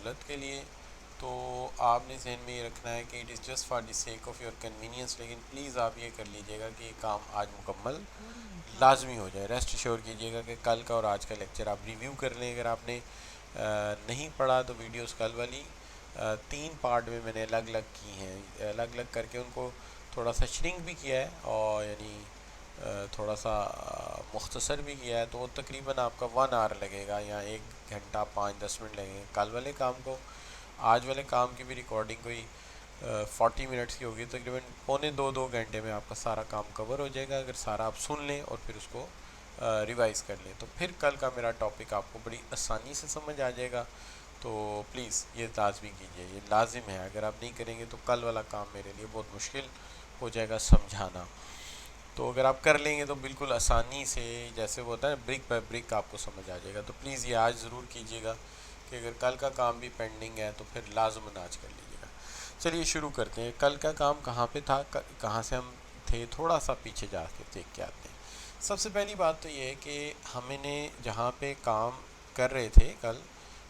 सहूलत के लिए, तो आपने जहन में ये रखना है कि it is just for the sake of your convenience, लेकिन प्लीज़ आप ये कर लीजिएगा कि ये काम आज मुकम्मल लाजमी हो जाए। रेस्ट श्योर कीजिएगा कि कल का और आज का लेक्चर आप रिव्यू कर लें। अगर आपने नहीं पढ़ा तो वीडियोस कल वाली 3 पार्ट में मैंने अलग अलग की हैं, अलग अलग करके उनको थोड़ा सा श्रिंक भी किया है और यानी थोड़ा सा मुख्तसर भी किया है, तो वो तकरीबन आपका 1 आवर लगेगा या 1 घंटा 5-10 मिनट लगेंगे कल वाले काम को। आज वाले काम की भी रिकॉर्डिंग कोई 40 मिनट्स की होगी, तकरीबन पौने 2 घंटे में आपका सारा काम कवर हो जाएगा अगर सारा आप सुन लें और फिर उसको रिवाइज़ कर लें। तो फिर कल का मेरा टॉपिक आपको बड़ी आसानी से समझ आ जाएगा। तो प्लीज़ ये लाजमी कीजिए, ये लाजिम है। अगर आप नहीं करेंगे तो कल वाला काम मेरे लिए बहुत मुश्किल हो जाएगा समझाना। तो अगर आप कर लेंगे तो बिल्कुल आसानी से, जैसे वो होता है ब्रिक बाय ब्रिक, आपको समझ आ जाएगा। तो प्लीज़ ये आज ज़रूर कीजिएगा कि अगर कल का काम भी पेंडिंग है तो फिर लाजमन आज कर लीजिएगा। चलिए शुरू करते हैं। कल का काम कहाँ पे था, कहाँ से हम थे, थोड़ा सा पीछे जा के देख के आते हैं। सबसे पहली बात तो ये है कि हमने जहाँ पे काम कर रहे थे कल,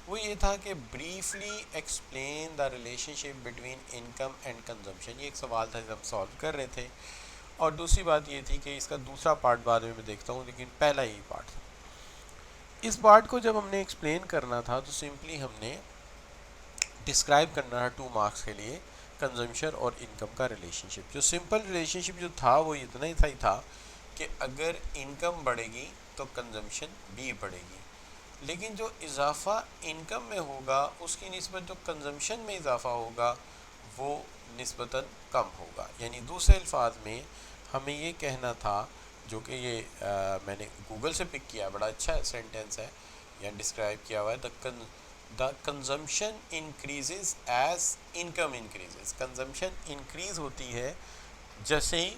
वो ये था कि briefly explain the relationship between income and consumption. ये एक सवाल था जो हम सॉल्व कर रहे थे। और दूसरी बात ये थी कि इसका दूसरा पार्ट बाद में मैं देखता हूँ, लेकिन पहला यही पार्ट था। इस पार्ट को जब हमने एक्सप्लेन करना था तो सिंपली हमने डिस्क्राइब करना था 2 मार्क्स के लिए कंजम्पशन और इनकम का रिलेशनशिप। जो सिंपल रिलेशनशिप जो था वो इतना ही था कि अगर इनकम बढ़ेगी तो कंजम्पशन भी बढ़ेगी, लेकिन जो इजाफा इनकम में होगा उसकी निस्बत जो कंजम्पशन में इजाफा होगा वो निस्बतन कम होगा। यानी दूसरे अल्फाज में हमें ये कहना था, जो कि ये मैंने गूगल से पिक किया, बड़ा अच्छा सेंटेंस है, या डिस्क्राइब किया हुआ है, the consumption increases as income increases. Consumption increase होती है जैसे ही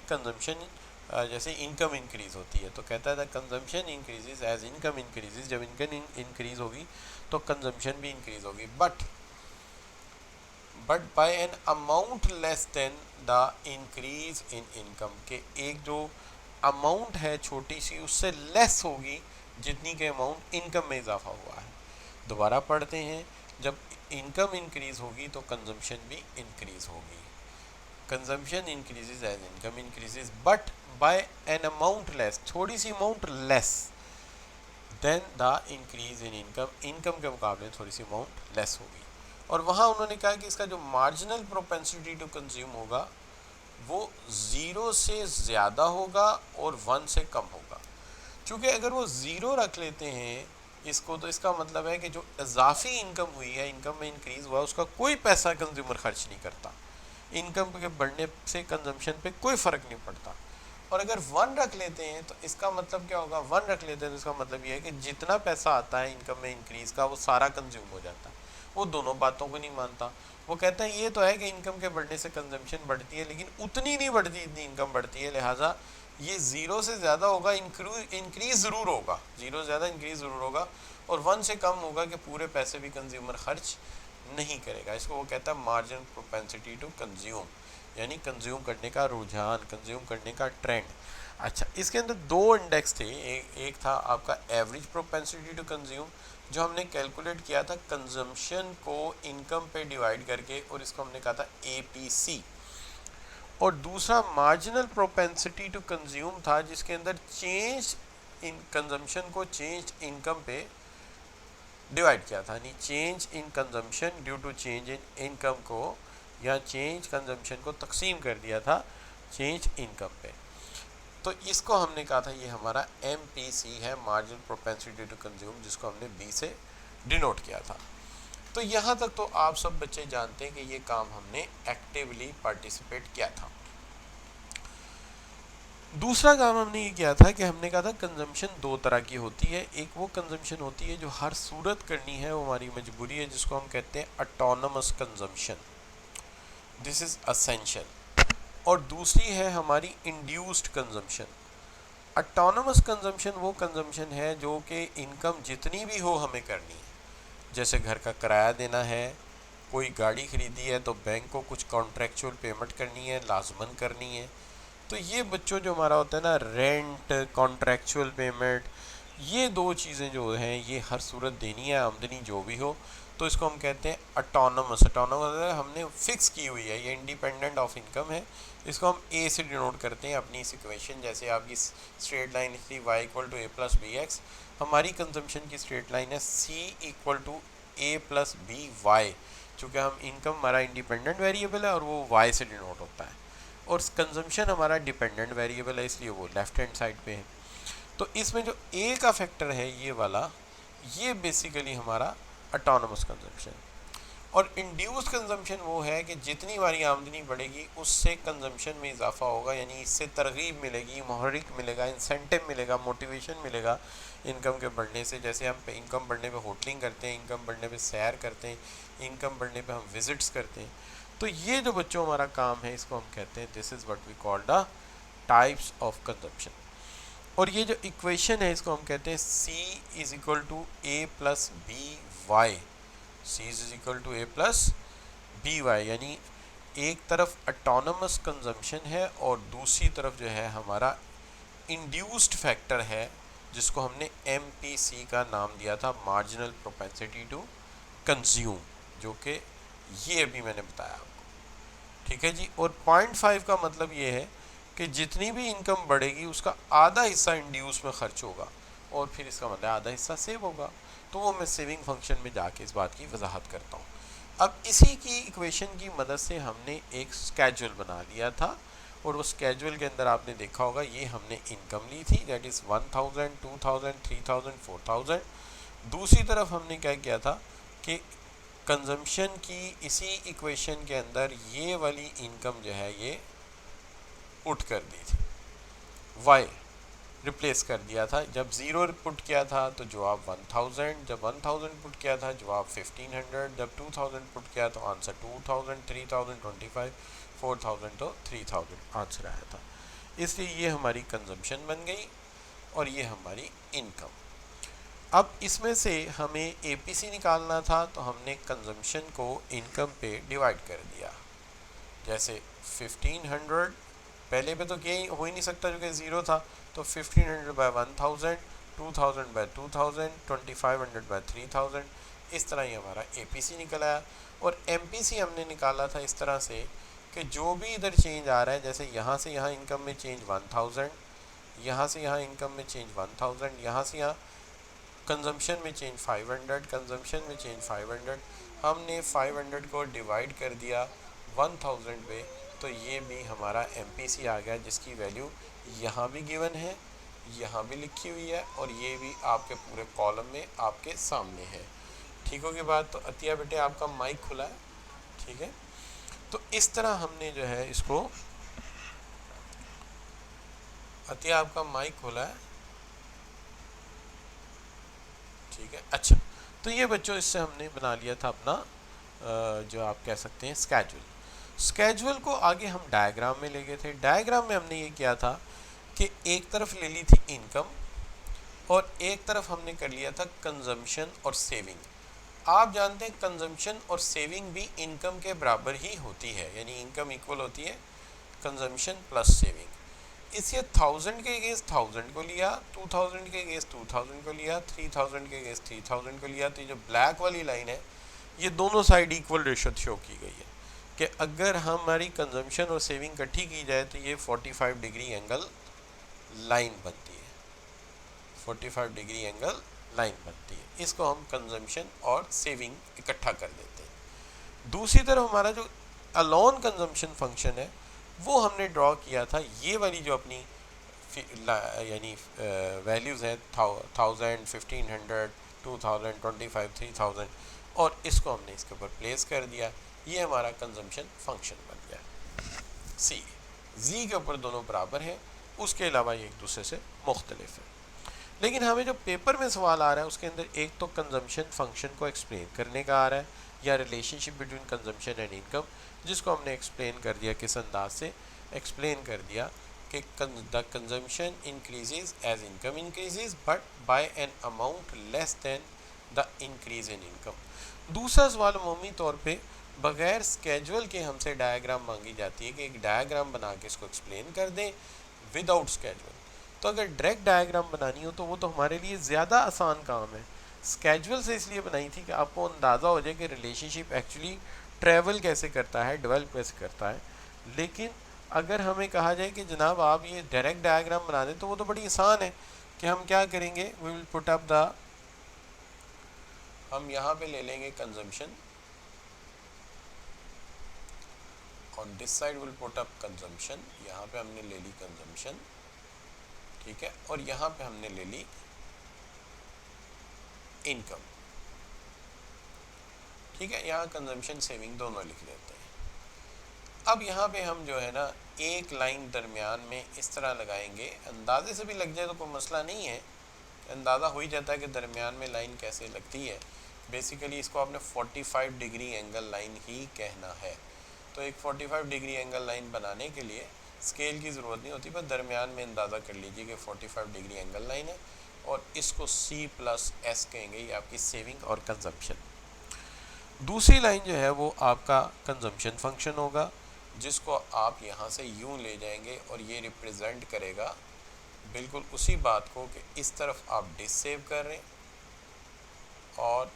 जैसे इनकम इंक्रीज होती है। तो कहता है the consumption increases as income increases. जब इनकम इंक्रीज होगी तो कंजम्पशन भी इंक्रीज होगी, but by an amount less than the increase in income. के एक जो अमाउंट है छोटी सी उससे लेस होगी जितनी के अमाउंट इनकम में इजाफा हुआ है। दोबारा पढ़ते हैं, जब इनकम इंक्रीज होगी तो कंजम्पशन भी इंक्रीज होगी। Consumption increases as income increases, but by an amount less, थोड़ी सी amount less than the increase in income. Income के मुकाबले थोड़ी सी अमाउंट लेस होगी। और वहाँ उन्होंने कहा कि इसका जो मार्जिनल प्रोपेंसिटी टू कंज्यूम होगा वो 0 से ज़्यादा होगा और 1 से कम होगा। क्योंकि अगर वो 0 रख लेते हैं इसको, तो इसका मतलब है कि जो इजाफी इनकम हुई है, इनकम में इंक्रीज़ हुआ, उसका कोई पैसा कंज्यूमर खर्च नहीं करता। इनकम के बढ़ने से कंजम्पशन पे कोई फ़र्क नहीं पड़ता। और अगर 1 रख लेते हैं तो इसका मतलब क्या होगा, 1 रख लेते हैं तो इसका मतलब ये है कि जितना पैसा आता है इनकम में इंक्रीज़ का वो सारा कंज्यूम हो जाता है। वो दोनों बातों को नहीं मानता। वो कहता है ये तो है कि इनकम के बढ़ने से कंजम्पशन बढ़ती है, लेकिन उतनी नहीं बढ़ती जितनी इनकम बढ़ती है, लिहाजा ये 0 से ज़्यादा होगा, इंक्रीज़ ज़रूर होगा, 0 से ज़्यादा इंक्रीज़ ज़रूर होगा, और 1 से कम होगा कि पूरे पैसे भी कंज्यूमर खर्च नहीं करेगा। इसको वो कहता है मार्जिन प्रोपेंसिटी टू कंज्यूम, यानी कंज्यूम करने का रुझान, कंज्यूम करने का ट्रेंड। अच्छा, इसके अंदर 2 इंडेक्स थे। एक था आपका एवरेज प्रोपेंसिटी टू कंज्यूम, जो हमने कैलकुलेट किया था कंजम्पशन को इनकम पे डिवाइड करके, और इसको हमने कहा था APC। और दूसरा मार्जिनल प्रोपेंसिटी टू कंज्यूम था, जिसके अंदर चेंज इन कंजम्पशन को चेंज इनकम पे डिवाइड किया था, यानी change in consumption due to change in income को, या चेंज कंजम्पशन को तकसीम कर दिया था चेंज इनकम पे। तो इसको हमने कहा था ये हमारा MPC है, मार्जिनल प्रोपेंसिटी टू कंज्यूम, जिसको हमने B से डिनोट किया था। तो यहाँ तक तो आप सब बच्चे जानते हैं कि ये काम हमने एक्टिवली पार्टिसिपेट किया था। दूसरा काम हमने ये किया था कि हमने कहा था कंजम्पशन 2 तरह की होती है। एक वो कंजम्पशन होती है जो हर सूरत करनी है, वो हमारी मजबूरी है, जिसको हम कहते हैं autonomous consumption, this is essential. और दूसरी है हमारी इंड्यूस्ड कंजम्पशन। ऑटोनमस कंजम्पशन वो कंजम्पशन है जो कि इनकम जितनी भी हो हमें करनी है। जैसे घर का किराया देना है, कोई गाड़ी ख़रीदी है तो बैंक को कुछ कॉन्ट्रेक्चुअल पेमेंट करनी है, लाजमन करनी है। तो ये बच्चों जो हमारा होता है ना, रेंट, कॉन्ट्रेक्चुअल पेमेंट, ये 2 चीज़ें जो हैं ये हर सूरत देनी है, आमदनी जो भी हो। तो इसको हम कहते हैं ऑटोनोमस। ऑटोनोमस हमने फिक्स की हुई है, ये इंडिपेंडेंट ऑफ इनकम है। इसको हम ए से डिनोट करते हैं अपनी इस इक्वेशन। जैसे आपकी स्ट्रेट लाइन थी y equal to A plus B X, हमारी कंजम्पशन की स्ट्रेट लाइन है c equal to A plus B Y. चूँकि हम इनकम हमारा इंडिपेंडेंट वेरिएबल है और वो y से डिनोट होता है, और कंजम्पशन हमारा डिपेंडेंट वेरिएबल है, इसलिए वो लेफ्ट हैंड साइड पे है। तो इसमें जो ए का फैक्टर है ये वाला, ये बेसिकली हमारा ऑटोनोमस कंजम्पशन। और इंड्यूस्ड कंजम्पशन वो है कि जितनी हमारी आमदनी बढ़ेगी उससे कंजम्पशन में इजाफा होगा, यानी इससे तरगीब मिलेगी, मुहर्रिक मिलेगा, इंसेंटिव मिलेगा, मोटिवेशन मिलेगा इनकम के बढ़ने से। जैसे हम इनकम बढ़ने पे होटलिंग करते हैं, इनकम बढ़ने पे सैर करते हैं, इनकम बढ़ने पे हम विजिट्स करते हैं। तो ये जो बच्चों हमारा काम है, इसको हम कहते हैं this is what we call the types of consumption. और ये जो इक्वेशन है इसको हम कहते हैं C is equal to A plus B Y. C is equal to A plus B Y, यानी एक तरफ ऑटोनोमस कंजम्पशन है और दूसरी तरफ जो है हमारा इंड्यूस्ड फैक्टर है, जिसको हमने MPC का नाम दिया था, मार्जिनल प्रोपेंसिटी टू कंज्यूम, जो कि ये अभी मैंने बताया आपको। ठीक है जी। और 0.5 का मतलब ये है कि जितनी भी इनकम बढ़ेगी उसका आधा हिस्सा इंड्यूस में खर्च होगा और फिर इसका मतलब आधा हिस्सा सेव होगा। तो वो मैं सेविंग फंक्शन में जाके इस बात की वजाहत करता हूँ। अब इसी की इक्वेशन की मदद से हमने एक स्केड्यूल बना लिया था, और उस स्केड्यूल के अंदर आपने देखा होगा ये हमने इनकम ली थी, दैट इज़ 1000, 2000, 3000, 4000। दूसरी तरफ हमने क्या किया था कि कंजम्पशन की इसी इक्वेशन के अंदर ये वाली इनकम जो है ये पुट कर दी थी, y रिप्लेस कर दिया था। जब 0 पुट किया था तो जवाब 1000, जब 1000 पुट किया था जवाब 1500, जब 2000 पुट किया तो आंसर 2000, 3000 25, 4000 तो 3000 आंसर आया था। इसलिए ये हमारी कंजम्पशन बन गई और ये हमारी इनकम। अब इसमें से हमें APC निकालना था, तो हमने कंजम्पशन को इनकम पे डिवाइड कर दिया। जैसे 1500 पहले पे तो ये हो ही नहीं सकता जो कि 0 था, तो 1500 बाय 1000, 2000 बाय 2000, 2500 बाय 3000, इस तरह ही हमारा APC निकल आया। और MPC हमने निकाला था इस तरह से कि जो भी इधर चेंज आ रहा है, जैसे यहाँ से यहाँ इनकम में चेंज 1000, यहाँ से यहाँ इनकम में चेंज 1000, यहाँ से यहाँ कंजम्पशन में चेंज 500, कंजम्पशन में चेंज 500, हमने 500 को डिवाइड कर दिया 1000 पे, तो ये भी हमारा MPC आ गया, जिसकी वैल्यू यहाँ भी गिवन है, यहाँ भी लिखी हुई है, और ये भी आपके पूरे कॉलम में आपके सामने है। ठीक होगी बात। तो अतिया बेटे आपका माइक खुला है, ठीक है। तो इस तरह हमने जो है इसको, अतिया आपका माइक खुला है, ठीक है। अच्छा, तो ये बच्चों इससे हमने बना लिया था अपना जो आप कह सकते हैं स्केड्यूल। स्केड्यूल को आगे हम डायग्राम में ले गए थे। डायग्राम में हमने ये किया था कि एक तरफ ले ली थी इनकम और एक तरफ हमने कर लिया था कंजम्पशन और सेविंग। आप जानते हैं कंजम्पशन और सेविंग भी इनकम के बराबर ही होती है, यानी इनकम इक्वल होती है कंजम्पशन प्लस सेविंग। इसलिए 1000 के अगेंस्ट 1000 को लिया, 2000 के अगेंस्ट 2000 को लिया, 3000 के अगेंस्ट 3000 को लिया। तो ये जो ब्लैक वाली लाइन है ये दोनों साइड इक्वल रेशो शो की गई है कि अगर हमारी कंजम्पशन और सेविंग इकट्ठी की जाए तो ये 45 डिग्री एंगल लाइन बनती है, 45 डिग्री एंगल लाइन बनती है। इसको हम कंजम्पशन और सेविंग इकट्ठा कर देते हैं। दूसरी तरफ हमारा जो अलोन कंजम्पशन फंक्शन है वो हमने ड्रॉ किया था, ये वाली जो अपनी यानी वैल्यूज़ हैं 1000, 1500, 2000, 25, 3000, और इसको हमने इसके ऊपर प्लेस कर दिया। ये हमारा कंजम्पशन फंक्शन बन गया। सी जी के ऊपर दोनों बराबर हैं, उसके अलावा ये एक दूसरे से मुख्तलिफ है। लेकिन हमें जो पेपर में सवाल आ रहा है उसके अंदर एक तो कंजम्पशन फंक्शन को एक्सप्लेन करने का आ रहा है, या relationship between consumption and income, जिसको हमने एक्सप्लेन कर दिया, किस अंदाज से एक्सप्लेन कर दिया कि the consumption increases as income increases but by an amount less than the increase in income. दूसरा सवाल अमूमी तौर पे बगैर स्केजुअल के हमसे डायग्राम मांगी जाती है कि एक डायग्राम बना के इसको एक्सप्लेन कर दें विदाउट स्केजुअल। तो अगर डायरेक्ट डायग्राम बनानी हो तो वो तो हमारे लिए ज़्यादा आसान काम है, स्केजुअल से इसलिए बनाई थी कि आपको अंदाज़ा हो जाए कि रिलेशनशिप एक्चुअली ट्रैवल कैसे करता है, डेवलप कैसे करता है। लेकिन अगर हमें कहा जाए कि जनाब आप ये डायरेक्ट डायग्राम बना दें तो वो तो बड़ी आसान है कि हम क्या करेंगे, we will put up the, हम यहाँ पे ले लेंगे consumption, on this side will put up consumption, यहाँ पे हमने ले ली कंजम्पशन, ठीक है, और यहाँ पे हमने ले ली इनकम, ठीक है, यहाँ कंजम्पशन सेविंग दोनों लिख लेते हैं। अब यहाँ पे हम जो है ना एक लाइन दरमियान में इस तरह लगाएंगे, अंदाजे से भी लग जाए तो कोई मसला नहीं है, अंदाज़ा हो ही जाता है कि दरमियान में लाइन कैसे लगती है। बेसिकली इसको आपने 45 डिग्री एंगल लाइन ही कहना है। तो एक 45 डिग्री एंगल लाइन बनाने के लिए स्केल की ज़रूरत नहीं होती, पर दरमियान में अंदाज़ा कर लीजिए कि 45 डिग्री एंगल लाइन है, और इसको C+S कहेंगे, ये आपकी सेविंग और कंजम्पशन। दूसरी लाइन जो है वो आपका कंजम्पशन फंक्शन होगा, जिसको आप यहाँ से यूँ ले जाएंगे और ये रिप्रेजेंट करेगा बिल्कुल उसी बात को कि इस तरफ आप डिस सेव कर रहे हैं और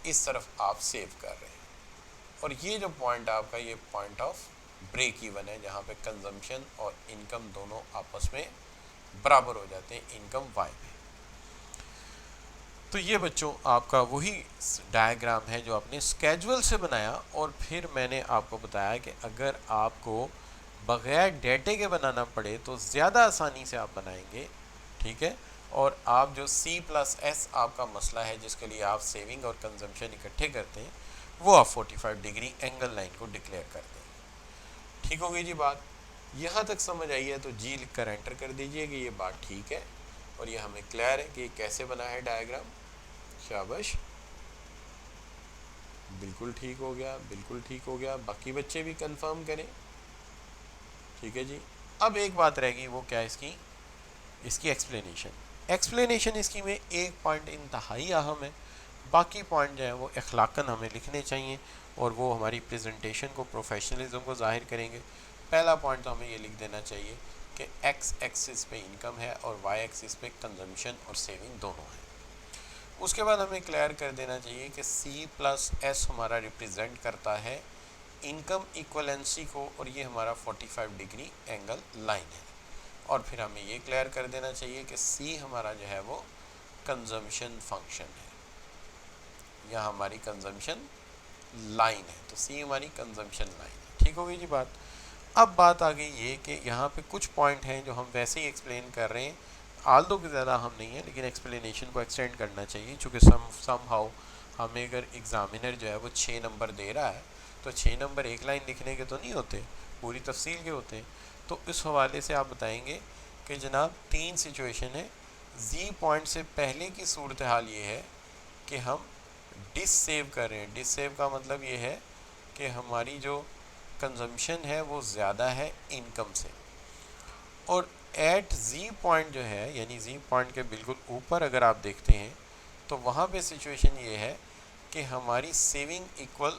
इस तरफ आप सेव कर रहे हैं, और ये जो पॉइंट आपका, ये पॉइंट ऑफ ब्रेक इवन है, जहाँ पे कंजम्पशन और इनकम दोनों आपस में बराबर हो जाते हैं इनकम वाई में। तो ये बच्चों आपका वही डायग्राम है जो आपने स्केजुअल से बनाया, और फिर मैंने आपको बताया कि अगर आपको बगैर डेटे के बनाना पड़े तो ज़्यादा आसानी से आप बनाएंगे, ठीक है। और आप जो C+S आपका मसला है जिसके लिए आप सेविंग और कंजम्पशन इकट्ठे करते हैं, वो आप 45 डिग्री एंगल लाइन को डिक्लेयर कर दें। ठीक हो गई जी बात, यहाँ तक समझ आई है तो जी लिख कर एंटर कर दीजिए कि ये बात ठीक है और ये हमें क्लियर है कि कैसे बना है डायग्राम। शाबाश, बिल्कुल ठीक हो गया, बिल्कुल ठीक हो गया। बाकी बच्चे भी कंफर्म करें, ठीक है जी। अब एक बात रहेगी, वो क्या है इसकी एक्सप्लेनेशन इसकी में एक पॉइंट इंतहाई अहम है, बाकी पॉइंट जो है वो अखलाकन हमें लिखने चाहिए और वो हमारी प्रेजेंटेशन को, प्रोफेशनलिज्म को जाहिर करेंगे। पहला पॉइंट तो हमें ये लिख देना चाहिए कि एक्स एक्सिस पे इनकम है और वाई एक्सिस पे कंजम्पशन और सेविंग दोनों है। उसके बाद हमें क्लियर कर देना चाहिए कि C+S हमारा रिप्रेजेंट करता है इनकम इक्वलेंसी को, और ये हमारा 45 डिग्री एंगल लाइन है। और फिर हमें ये क्लियर कर देना चाहिए कि C हमारा जो है वो कंजम्पशन फंक्शन है, या हमारी कंजम्पशन लाइन है, तो C हमारी कंजम्पशन लाइन है। ठीक हो गई जी बात। अब बात आ गई ये कि यहाँ पे कुछ पॉइंट हैं जो हम वैसे ही एक्सप्लेन कर रहे हैं, आल्दो के ज़्यादा हम नहीं है, लेकिन एक्सप्लेनेशन को एक्सटेंड करना चाहिए, चूँकि सम हाउ हमें अगर एग्ज़ामिनर जो है वो 6 नंबर दे रहा है तो 6 नंबर एक लाइन लिखने के तो नहीं होते, पूरी तफसील के होते हैं। तो इस हवाले से आप बताएंगे कि जनाब 3 सिचुएशन है। जी पॉइंट से पहले की सूरत हाल ये है कि हम डिस सेव कर रहे हैं। डिस सेव का मतलब ये है कि हमारी जो कंजम्पशन है वो ज़्यादा है इनकम से, और एट जी पॉइंट जो है, यानी जी पॉइंट के बिल्कुल ऊपर अगर आप देखते हैं तो वहाँ पे सिचुएशन ये है कि हमारी सेविंग इक्वल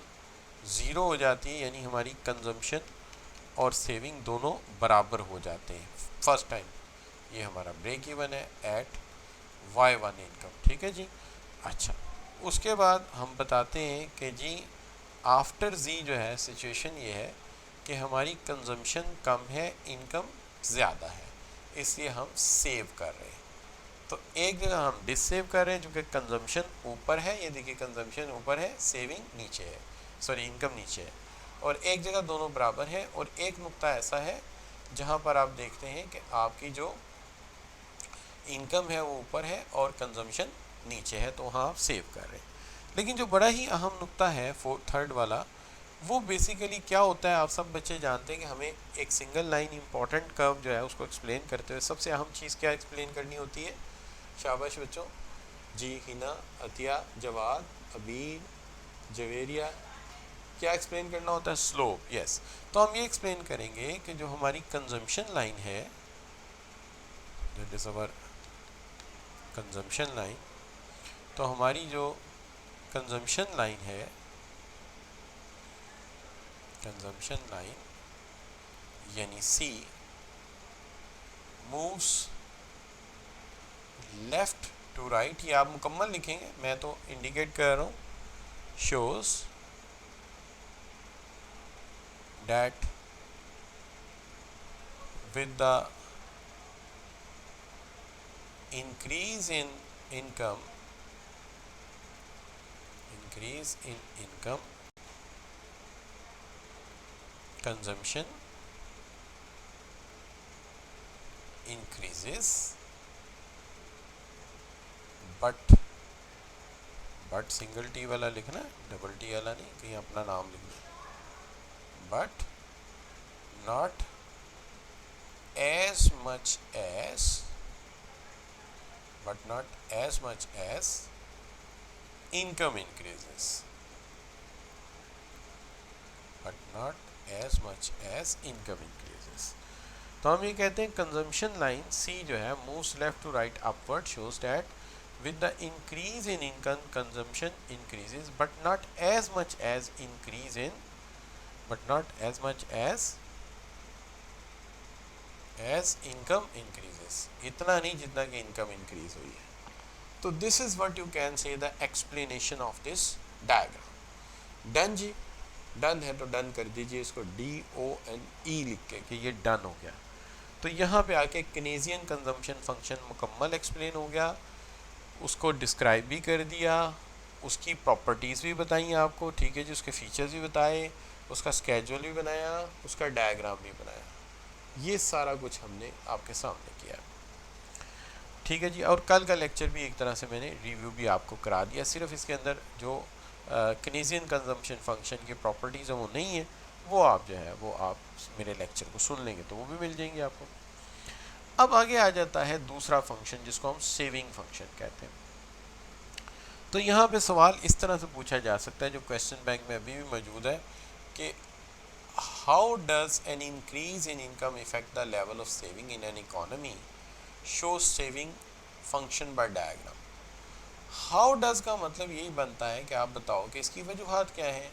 ज़ीरो हो जाती है, यानी हमारी कंजम्पशन और सेविंग दोनों बराबर हो जाते हैं फर्स्ट टाइम। ये हमारा ब्रेक इवन है एट Y1 इनकम, ठीक है जी। अच्छा, उसके बाद हम बताते हैं कि जी आफ्टर जी जो है सिचुएशन ये है कि हमारी कंजम्पशन कम है, इनकम ज़्यादा है, इसलिए हम सेव कर रहे हैं। तो एक जगह हम डिस सेव कर रहे हैं क्योंकि कंजम्पशन ऊपर है, ये देखिए कंजम्पशन ऊपर है, सेविंग नीचे है, सॉरी इनकम नीचे है, और एक जगह दोनों बराबर है, और एक नुक्ता ऐसा है जहाँ पर आप देखते हैं कि आपकी जो इनकम है वो ऊपर है और कंजम्पशन नीचे है, तो वहाँ आप सेव कर रहे हैं। लेकिन जो बड़ा ही अहम नुक्ता है थर्ड वाला, वो बेसिकली क्या होता है, आप सब बच्चे जानते हैं कि हमें एक सिंगल लाइन इंपॉर्टेंट कर्व जो है उसको एक्सप्लेन करते हुए सबसे अहम चीज़ क्या एक्सप्लेन करनी होती है। शाबाश बच्चों, जी, हिना, अतिया, जवाद, अबीर, जवेरिया, क्या एक्सप्लेन करना होता है, स्लोप। यस, तो हम ये एक्सप्लेन करेंगे कि जो हमारी कंजम्पशन लाइन है, that is our consumption line, तो हमारी जो कंजम्पशन लाइन है, कंजम्पशन लाइन यानी C moves left to right, ये आप मुकम्मल लिखेंगे, मैं तो इंडिकेट कर रहा हूँ, shows that with the increase in income, consumption increases, but single T वाला लिखना, डबल टी वाला नहीं, कहीं अपना नाम लिखना, but not as much as income increases, तो हम ये कहते हैं कंजम्पशन लाइन सी जो है moves left to right upward, shows that with the increase in income consumption increases but not as much as income increases, इतना नहीं जितना कि इनकम इंक्रीज हुई है। तो this is what you can say the explanation of this diagram. Done जी, done है तो डन कर दीजिए इसको, DONE लिख के कि ये डन हो गया। तो यहाँ पे आके केनेजियन कंजम्पशन फंक्शन मुकम्मल एक्सप्लेन हो गया, उसको डिस्क्राइब भी कर दिया, उसकी प्रॉपर्टीज़ भी बताई आपको, ठीक है जी, उसके फीचर्स भी बताए, उसका स्केड्यूल भी बनाया, उसका डायग्राम भी बनाया, ये सारा कुछ हमने आपके सामने किया, ठीक है जी। और कल का लेक्चर भी एक तरह से मैंने रिव्यू भी आपको करा दिया, सिर्फ इसके अंदर जो केनेजियन कंजम्पशन फंक्शन की प्रॉपर्टीज़ हैं वो नहीं है, वो आप जो है वो आप मेरे लेक्चर को सुन लेंगे तो वो भी मिल जाएंगे आपको। अब आगे आ जाता है दूसरा फंक्शन जिसको हम सेविंग फंक्शन कहते हैं। तो यहाँ पे सवाल इस तरह से पूछा जा सकता है, जो क्वेश्चन बैंक में अभी भी मौजूद है, कि how does an increase in income effect the level of saving in an economy, show saving function by diagram. How does का मतलब यही बनता है कि आप बताओ कि इसकी वजूहात क्या है,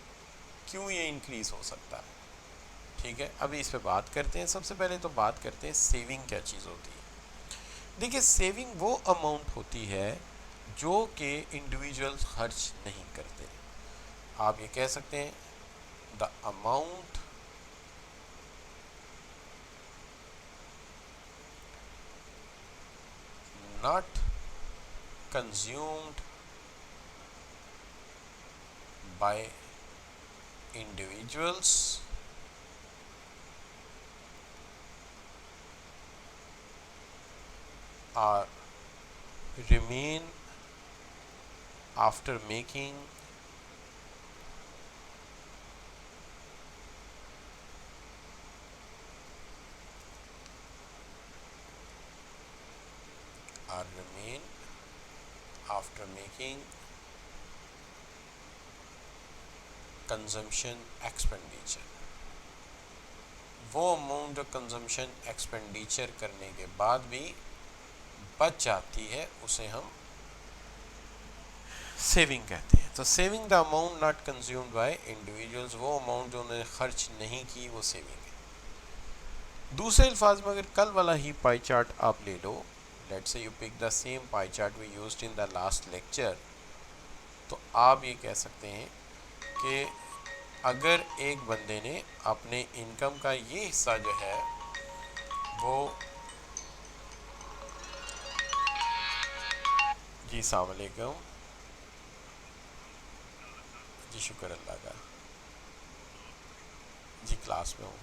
क्यों ये इंक्रीज हो सकता है, ठीक है। अभी इस पे बात करते हैं। सबसे पहले तो बात करते हैं सेविंग क्या चीज़ होती है। देखिए, सेविंग वो अमाउंट होती है जो कि इंडिविजुअल्स खर्च नहीं करते। आप ये कह सकते हैं the amount not consumed by individuals are remain after making consumption expenditure। वो अमाउंट जो कंजम्पशन एक्सपेंडिचर करने के बाद भी बच जाती है उसे हम सेविंग कहते हैं। तो saving the amount not consumed by individuals, वो अमाउंट जो उन्होंने खर्च नहीं की वो सेविंग है। दूसरे अल्फाज में अगर कल वाला ही पाई चार्ट आप ले लो, let's say you pick the same pie chart we used in the last lecture, तो आप ये कह सकते हैं कि अगर एक बंदे ने अपने इनकम का ये हिस्सा जो है वो, जी अस्सलाम वालेकुम जी, शुक्र अल्लाह का जी, क्लास में हूँ,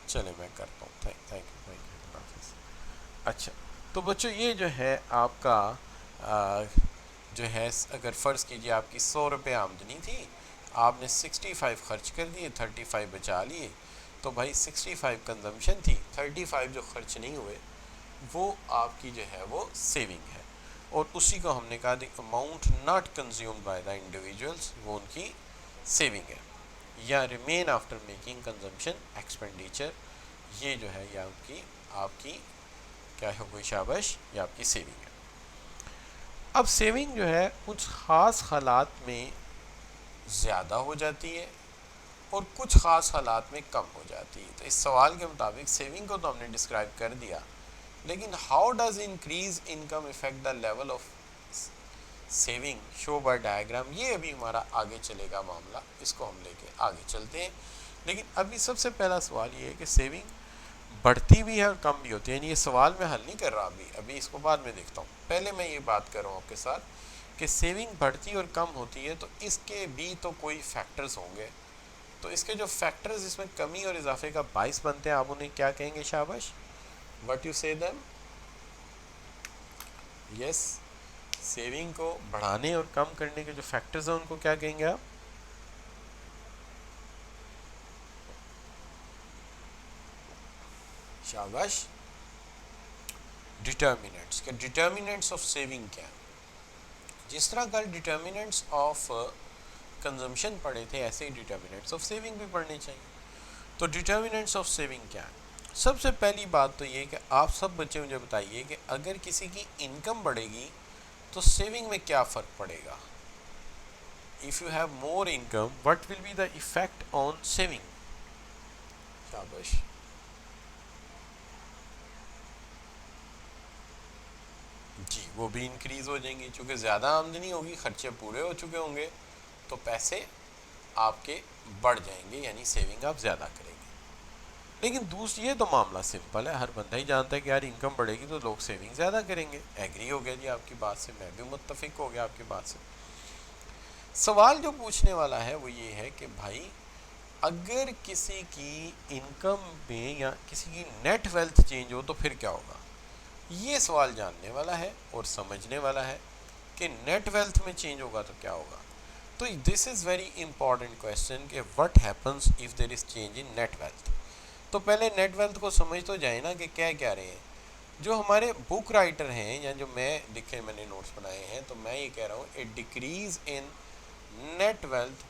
चले मैं करता हूँ, थैंक यू। अच्छा, तो बच्चों ये जो है आपका जो है, अगर फ़र्ज़ कीजिए आपकी 100 रुपये आमदनी थी, आपने 65 खर्च कर दिए, 35 बचा लिए, तो भाई 65 कंजम्पशन थी, 35 जो खर्च नहीं हुए वो आपकी जो है वो सेविंग है, और उसी को हमने कहा the amount not consumed by the individuals, वो उनकी सेविंग है, या remain after making consumption expenditure, ये जो है या उनकी आपकी क्या हो गई, शाबाश, ये आपकी सेविंग है। अब सेविंग जो है कुछ ख़ास हालात में ज़्यादा हो जाती है और कुछ ख़ास हालात में कम हो जाती है। तो इस सवाल के मुताबिक सेविंग को तो हमने डिस्क्राइब कर दिया लेकिन how does increase income effect the level of saving, show by diagram, ये अभी हमारा आगे चलेगा मामला, इसको हम लेके आगे चलते हैं। लेकिन अभी सबसे पहला सवाल ये है कि सेविंग बढ़ती भी है और कम भी होती है, यानी ये सवाल मैं हल नहीं कर रहा अभी इसको बाद में देखता हूँ। पहले मैं ये बात कर रहा हूँ आपके साथ कि सेविंग बढ़ती और कम होती है, तो इसके भी तो कोई फैक्टर्स होंगे। तो इसके जो फैक्टर्स इसमें कमी और इजाफे का बाइस बनते हैं, आप उन्हें क्या कहेंगे शाबाश? व्हाट यू से देम? यस, सेविंग को बढ़ाने और कम करने के जो फैक्टर्स हैं उनको क्या कहेंगे आप? शाबाश, डिटर्मिनेंट्स। के डिटर्मिनेंट्स ऑफ सेविंग क्या है? जिस तरह कल डिटर्मिनेंट्स ऑफ कंजम्पशन पढ़े थे, ऐसे ही डिटर्मिनेंट्स ऑफ सेविंग भी पढ़ने चाहिए। तो डिटर्मिनेंट्स ऑफ सेविंग क्या है? सबसे पहली बात तो ये कि आप सब बच्चे मुझे बताइए कि अगर किसी की इनकम बढ़ेगी तो सेविंग में क्या फ़र्क पड़ेगा? If you have more income, what will be the effect on saving? शाबाश, जी, वो भी इंक्रीज हो जाएंगी, चूँकि ज़्यादा आमदनी होगी, खर्चे पूरे हो चुके होंगे, तो पैसे आपके बढ़ जाएंगे, यानी सेविंग आप ज़्यादा करेंगे। लेकिन दूसरी, ये तो मामला सिंपल है, हर बंदा ही जानता है कि यार इनकम बढ़ेगी तो लोग सेविंग ज़्यादा करेंगे। एग्री हो गया जी आपकी बात से, मैं भी मुत्तफिक हो गया आपकी बात से। सवाल जो पूछने वाला है वो ये है कि भाई अगर किसी की इनकम में या किसी की नेट वेल्थ चेंज हो तो फिर क्या होगा? ये सवाल जानने वाला है और समझने वाला है कि नेट वेल्थ में चेंज होगा तो क्या होगा। तो this is very important question कि what happens if there is change in net wealth. तो पहले नेट वेल्थ को समझ तो जाए ना कि क्या क्या रहे हैं। जो हमारे बुक राइटर हैं या जो मैंने नोट्स बनाए हैं, तो मैं ये कह रहा हूँ a decrease in net wealth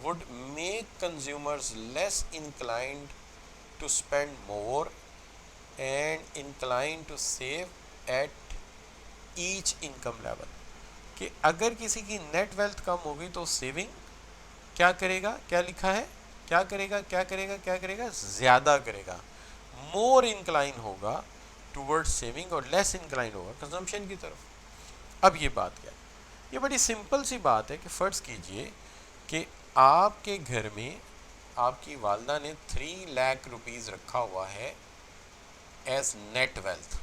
would make consumers less inclined to spend more and inclined to save at each income level। कि अगर किसी की नेट वेल्थ कम होगी तो सेविंग क्या करेगा? क्या लिखा है? क्या करेगा? क्या करेगा? क्या करेगा? ज़्यादा करेगा, मोर इंक्लाइन होगा टूवर्ड सेविंग और लेस इंक्लाइन होगा कंजम्पशन की तरफ। अब ये बात क्या है? ये बड़ी सिंपल सी बात है कि फ़र्ज़ कीजिए कि आपके घर में आपकी वालदा ने 3 लाख रुपीज़ रखा हुआ है एज नेट वेल्थ,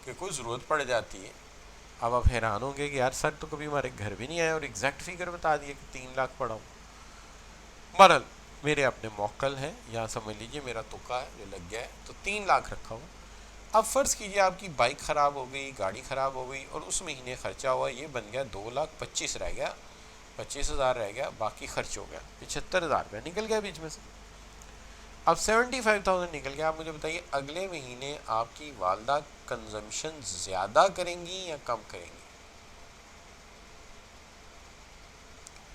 कि कोई ज़रूरत पड़ जाती है। अब आप हैरान होंगे कि यार सर तो कभी हमारे घर भी नहीं आया और एग्जैक्ट फिगर बता दिए कि 3 लाख पड़ा हूँ। बहरहाल मेरे अपने मौकल है, यहाँ समझ लीजिए मेरा तुक्का है जो लग गया है, तो 3 लाख रखा हूँ। अब फ़र्ज़ कीजिए आपकी बाइक ख़राब हो गई, गाड़ी ख़राब हो गई और उस महीने ख़र्चा हुआ ये बन गया 2,25,000 रह गया, 25,000 रह गया, बाकी खर्च हो गया 75,000 रुपया निकल गया बीच में से। अब 75,000 निकल गया। आप मुझे बताइए अगले महीने आपकी वालदा कंजम्पशन ज़्यादा करेंगी या कम करेंगी?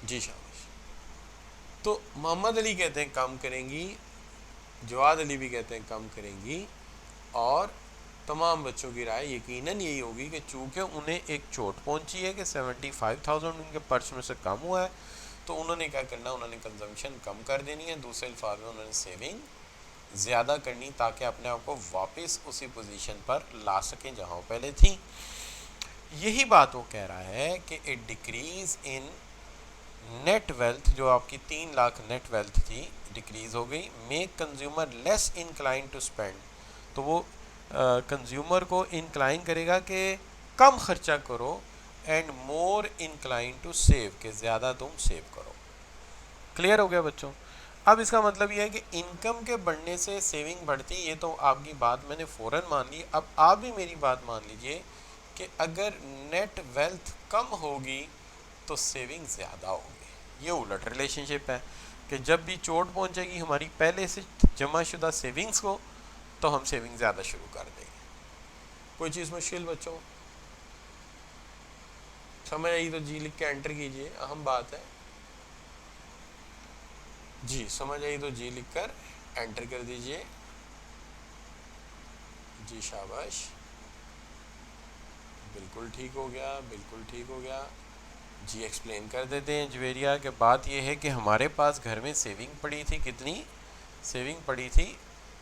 जी शाबाश। तो मोहम्मद अली कहते हैं कम करेंगी, जवाद अली भी कहते हैं कम करेंगी, और तमाम बच्चों की राय यकीनन यही होगी कि चूँकि उन्हें एक चोट पहुंची है कि 75,000 उनके पर्स में से कम हुआ है, तो उन्होंने क्या करना, उन्होंने कंजम्पशन कम कर देनी है। दूसरे अल्फाज में उन्होंने सेविंग ज़्यादा करनी ताकि अपने आप को वापस उसी पोजीशन पर ला सकें जहाँ वो पहले थी। यही बात वो कह रहा है कि a decrease in net wealth, जो आपकी 3 लाख नेट वेल्थ थी, डिक्रीज़ हो गई, make consumer less incline to spend, तो वो कंज्यूमर को इंक्लाइन करेगा कि कम खर्चा करो, and more incline to save, के ज़्यादा तुम सेव करो। क्लियर हो गया बच्चों? अब इसका मतलब ये है कि इनकम के बढ़ने से सेविंग बढ़ती, ये तो आपकी बात मैंने फ़ौरन मान ली। अब आप भी मेरी बात मान लीजिए कि अगर नेट वेल्थ कम होगी तो सेविंग ज़्यादा होगी। ये उलट रिलेशनशिप है कि जब भी चोट पहुंचेगी हमारी पहले से जमाशुदा सेविंग्स को, तो हम सेविंग ज़्यादा शुरू कर देंगे। कोई चीज़ मुश्किल बच्चों? समझ आई तो जी लिख के एंटर कीजिए, अहम बात है। जी समझ आई तो जी लिख कर एंटर कर दीजिए। जी शाबाश, बिल्कुल ठीक हो गया, बिल्कुल ठीक हो गया जी। एक्सप्लेन कर देते हैं जवेरिया के। बात यह है कि हमारे पास घर में सेविंग पड़ी थी, कितनी सेविंग पड़ी थी?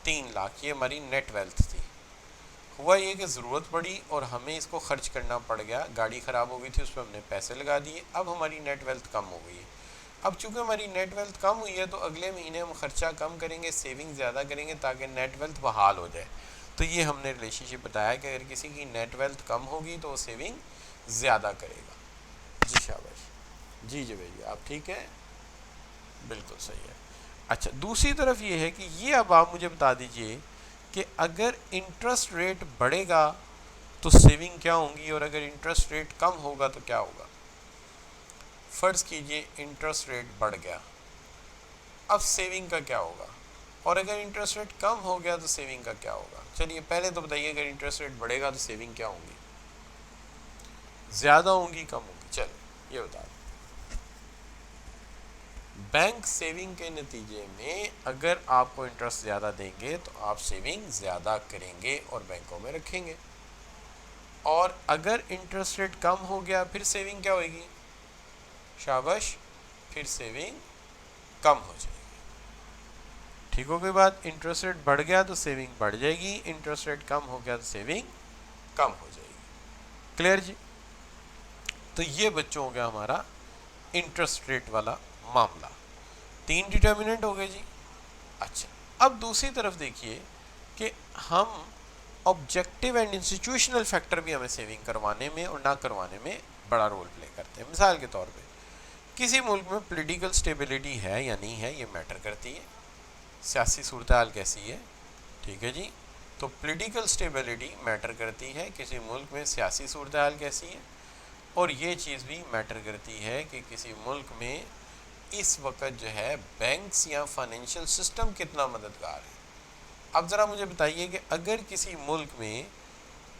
3 लाख, ये हमारी नेट वेल्थ थी। हुआ ये कि ज़रूरत पड़ी और हमें इसको खर्च करना पड़ गया, गाड़ी ख़राब हो गई थी, उस पर हमने पैसे लगा दिए, अब हमारी नेट वेल्थ कम हो गई है। अब चूंकि हमारी नेट वेल्थ कम हुई है तो अगले महीने हम खर्चा कम करेंगे, सेविंग ज़्यादा करेंगे ताकि नेट वेल्थ बहाल हो जाए। तो ये हमने रिलेशनशिप बताया कि अगर किसी की नेट वेल्थ कम होगी तो वो सेविंग ज़्यादा करेगा। जी शाबाश, जी जी भैया, आप ठीक है, बिल्कुल सही है। अच्छा, दूसरी तरफ ये है कि ये अब आप मुझे बता दीजिए कि अगर इंटरेस्ट रेट बढ़ेगा तो सेविंग क्या होंगी और अगर इंटरेस्ट रेट कम होगा तो क्या होगा। फ़र्ज़ कीजिए इंटरेस्ट रेट बढ़ गया, अब सेविंग का क्या होगा, और अगर इंटरेस्ट रेट कम हो गया तो सेविंग का क्या होगा। चलिए पहले तो बताइए, अगर इंटरेस्ट रेट बढ़ेगा तो सेविंग क्या होंगी, ज़्यादा होंगी कम होंगी। चलो ये बता दें, बैंक सेविंग के नतीजे में अगर आपको इंटरेस्ट ज़्यादा देंगे तो आप सेविंग ज़्यादा करेंगे और बैंकों में रखेंगे, और अगर इंटरेस्ट रेट कम हो गया फिर सेविंग क्या होगी, शाबाश, फिर सेविंग कम हो जाएगी। ठीक हो गई बात, इंटरेस्ट रेट बढ़ गया तो सेविंग बढ़ जाएगी, इंटरेस्ट रेट कम हो गया तो सेविंग कम हो जाएगी। क्लियर जी। तो ये बच्चों हो गया हमारा इंटरेस्ट रेट वाला मामला। 3 डिटर्मिनेंट हो गए जी। अच्छा, अब दूसरी तरफ देखिए कि हम ऑब्जेक्टिव एंड इंस्टीट्यूशनल फैक्टर भी हमें सेविंग करवाने में और ना करवाने में बड़ा रोल प्ले करते हैं। मिसाल के तौर पे किसी मुल्क में पॉलिटिकल स्टेबिलिटी है या नहीं है, ये मैटर करती है, सियासी सूरत हाल कैसी है, ठीक है जी। तो पॉलिटिकल स्टेबिलिटी मैटर करती है, किसी मुल्क में सियासी सूरत हाल कैसी है, और ये चीज़ भी मैटर करती है कि किसी मुल्क में इस वक्त जो है बैंक्स या फाइनेंशियल सिस्टम कितना मददगार है। अब ज़रा मुझे बताइए कि अगर किसी मुल्क में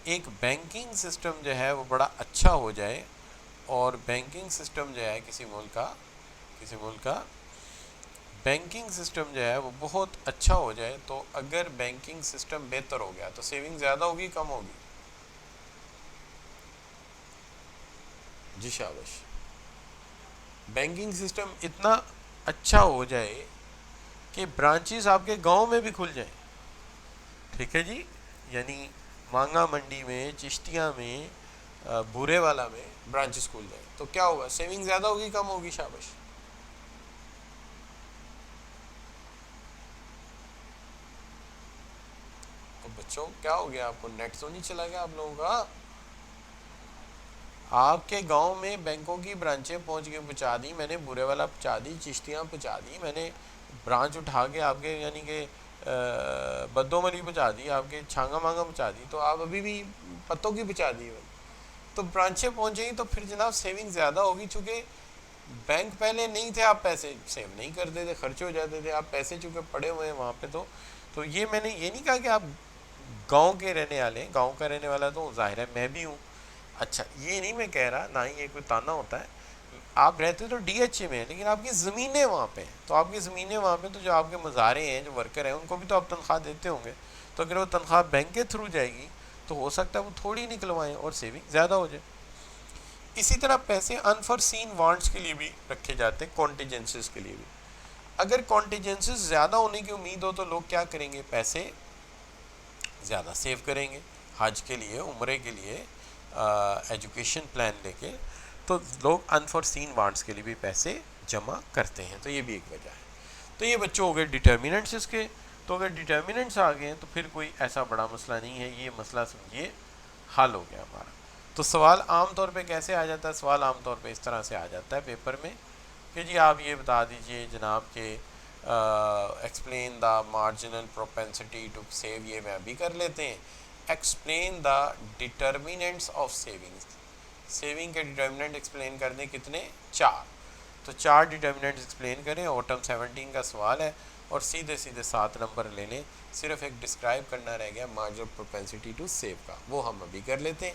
एक बैंकिंग सिस्टम जो है वो बड़ा अच्छा हो जाए, और बैंकिंग सिस्टम जो है किसी मुल्क का बैंकिंग सिस्टम जो है वो बहुत अच्छा हो जाए, तो अगर बैंकिंग सिस्टम बेहतर हो गया तो सेविंग ज़्यादा होगी कम होगी, जी शाबाश। बैंकिंग सिस्टम इतना अच्छा हो जाए कि ब्रांचेस आपके गांव में भी खुल जाए, ठीक है जी, यानी मांगा मंडी में, चिश्तिया में, भूरे वाला में ब्रांचेस खुल जाए, तो क्या होगा, सेविंग ज़्यादा होगी कम होगी, शाबाश। तो बच्चों क्या हो गया, आपको नेट तो नहीं चला गया आप लोगों का। आपके गांव में बैंकों की ब्रांचें पहुंचा दी मैंने, बुरे वाला पहुंचा दी, चिश्तियाँ पहुंचा दी मैंने, ब्रांच उठा के आपके यानी कि बद्दोमरी पहुंचा दी, आपके छांगा मांगा पहुंचा दी, तो आप अभी भी पत्तों की पहुंचा दी। तो ब्रांचें पहुंचेंगी तो फिर जनाब सेविंग ज़्यादा होगी, चूँकि बैंक पहले नहीं थे, आप पैसे सेव नहीं करते थे, खर्चे हो जाते थे, आप पैसे चूँकि पड़े हुए हैं वहाँ पे। तो ये मैंने ये नहीं कहा कि आप गांव के रहने वाले, गांव का रहने वाला तो जाहिर है मैं भी हूँ। अच्छा, ये नहीं मैं कह रहा, ना ही ये कोई ताना होता है, आप रहते तो डीएचए में, लेकिन आपकी ज़मीनें वहाँ पे हैं, तो आपकी ज़मीनें वहाँ पे, तो जो आपके मज़ारे हैं, जो वर्कर हैं, उनको भी तो आप तनख्वाह देते होंगे, तो अगर वो तनख्वाह बैंक के थ्रू जाएगी तो हो सकता है वो थोड़ी निकलवाएं और सेविंग ज़्यादा हो जाए। इसी तरह पैसे अनफॉरसीन वांट्स के लिए भी रखे जाते हैं, कॉन्टीजेंसीज के लिए भी। अगर कॉन्टीजेंसीज ज़्यादा होने की उम्मीद हो तो लोग क्या करेंगे, पैसे ज़्यादा सेव करेंगे, हज के लिए, उम्रे के लिए, एजुकेशन प्लान लेके, तो लोग अनफॉरसीन वांट्स के लिए भी पैसे जमा करते हैं, तो ये भी एक वजह है। तो ये बच्चों हो गए डिटर्मिनेंट्स इसके। तो अगर डिटर्मिनेंट्स आ गए हैं तो फिर कोई ऐसा बड़ा मसला नहीं है, ये मसला समझिए हल हो गया हमारा। तो सवाल आम तौर पे कैसे आ जाता है, सवाल आम तौर पे इस तरह से आ जाता है पेपर में कि जी आप ये बता दीजिए जनाब के explain the marginal propensity to save, ये मैं अभी कर लेते हैं। Explain the determinants of savings, saving के डिटर्मिनेंट एक्सप्लेन कर दें, कितने, 4। तो 4 डिटर्मिनेंट्स एक्सप्लेन करें, ऑटम 17 का सवाल है, और सीधे सीधे 7 नंबर ले लें। सिर्फ एक डिस्क्राइब करना रह गया मार्जिनल प्रोपेंसिटी टू सेव का, वो हम अभी कर लेते हैं।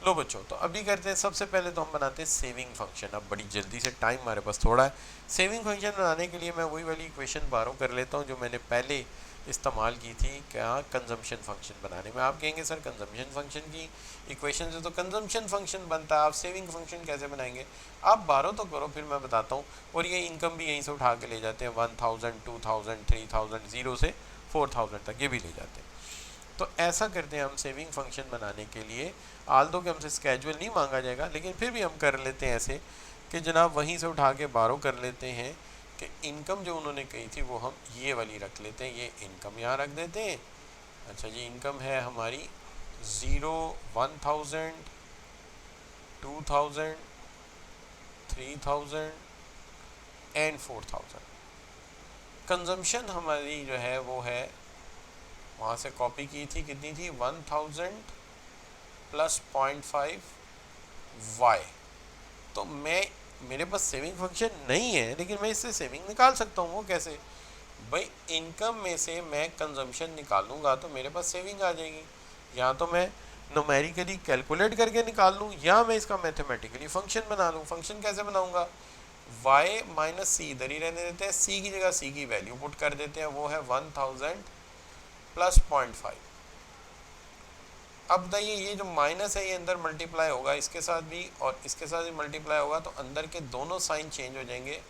लो बच्चों, तो अभी करते हैं, सबसे पहले तो हम बनाते हैं सेविंग फंक्शन। अब बड़ी जल्दी से, टाइम हमारे पास थोड़ा है। सेविंग फंक्शन बनाने के लिए मैं वही वाली इक्वेशन बारो कर लेता हूँ जो मैंने पहले इस्तेमाल की थी क्या, कंजम्पशन फंक्शन बनाने में। आप कहेंगे सर कंजम्पशन फंक्शन की इक्वेशन से तो कंजम्पशन फंक्शन बनता है, आप सेविंग फंक्शन कैसे बनाएंगे। आप बारो तो करो, फिर मैं बताता हूँ। और ये इनकम भी यहीं से उठा के ले जाते हैं, 1000, 2000, 3000, 0 से 4000 तक ये भी ले जाते हैं। तो ऐसा करते हैं हम सेविंग फंक्शन बनाने के लिए, आल्दो कि हमसे स्केजुअल नहीं मांगा जाएगा, लेकिन फिर भी हम कर लेते हैं ऐसे कि जनाब वहीं से उठा के बारो कर लेते हैं कि इनकम जो उन्होंने कही थी वो हम ये वाली रख लेते हैं, ये इनकम यहाँ रख देते हैं। अच्छा जी, इनकम है हमारी 0, 1000, 2000, 3000 एंड 4000। कंजम्पशन हमारी जो है वो है, वहाँ से कॉपी की थी, कितनी थी, 1000 प्लस 0.5 वाई। तो मेरे पास सेविंग फंक्शन नहीं है, लेकिन मैं इससे सेविंग निकाल सकता हूँ। वो कैसे भाई, इनकम में से मैं कंजम्पशन निकालूंगा तो मेरे पास सेविंग आ जाएगी। या तो मैं न्यूमेरिकली कैलकुलेट करके निकाल लूँ, या मैं इसका मैथमेटिकली फंक्शन बना लूँ। फंक्शन कैसे बनाऊंगा, y माइनस सी इधर ही रहने देते हैं, c की जगह c की वैल्यू पुट कर देते हैं, वो है 1000 प्लस 0.5। अब बताइए, ये जो माइनस है ये अंदर मल्टीप्लाई होगा इसके साथ भी और इसके साथ भी मल्टीप्लाई होगा, तो अंदर के दोनों साइन चेंज हो जाएंगे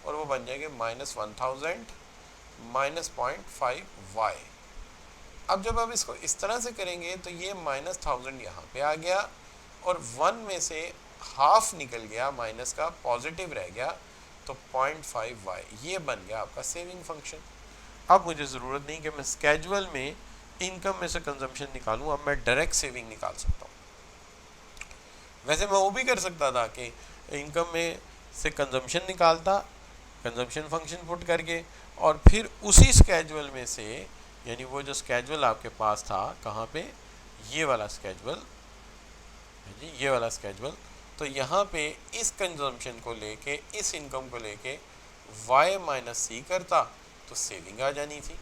और वो बन जाएंगे -1000 माइनस 0.5 वाई। अब जब आप इसको इस तरह से करेंगे तो ये -1000 यहाँ पे आ गया और 1 में से हाफ निकल गया, माइनस का पॉजिटिव रह गया, तो 0.5 वाई ये बन गया आपका सेविंग फंक्शन। अब मुझे ज़रूरत नहीं कि मैं स्केजुअल में इनकम में से कंजम्पशन निकालूं, अब मैं डायरेक्ट सेविंग निकाल सकता हूं। वैसे मैं वो भी कर सकता था कि इनकम में से कंजम्पशन निकालता, कंजम्पशन फंक्शन पुट करके, और फिर उसी स्केजुअल में से, यानी वो जो स्केजुअल आपके पास था कहाँ पे, ये वाला स्केजुअल जी, ये वाला स्केजुअल, तो यहाँ पे इस कंजम्पशन को लेके, इस इनकम को लेके y माइनस सी करता तो सेविंग आ जानी थी,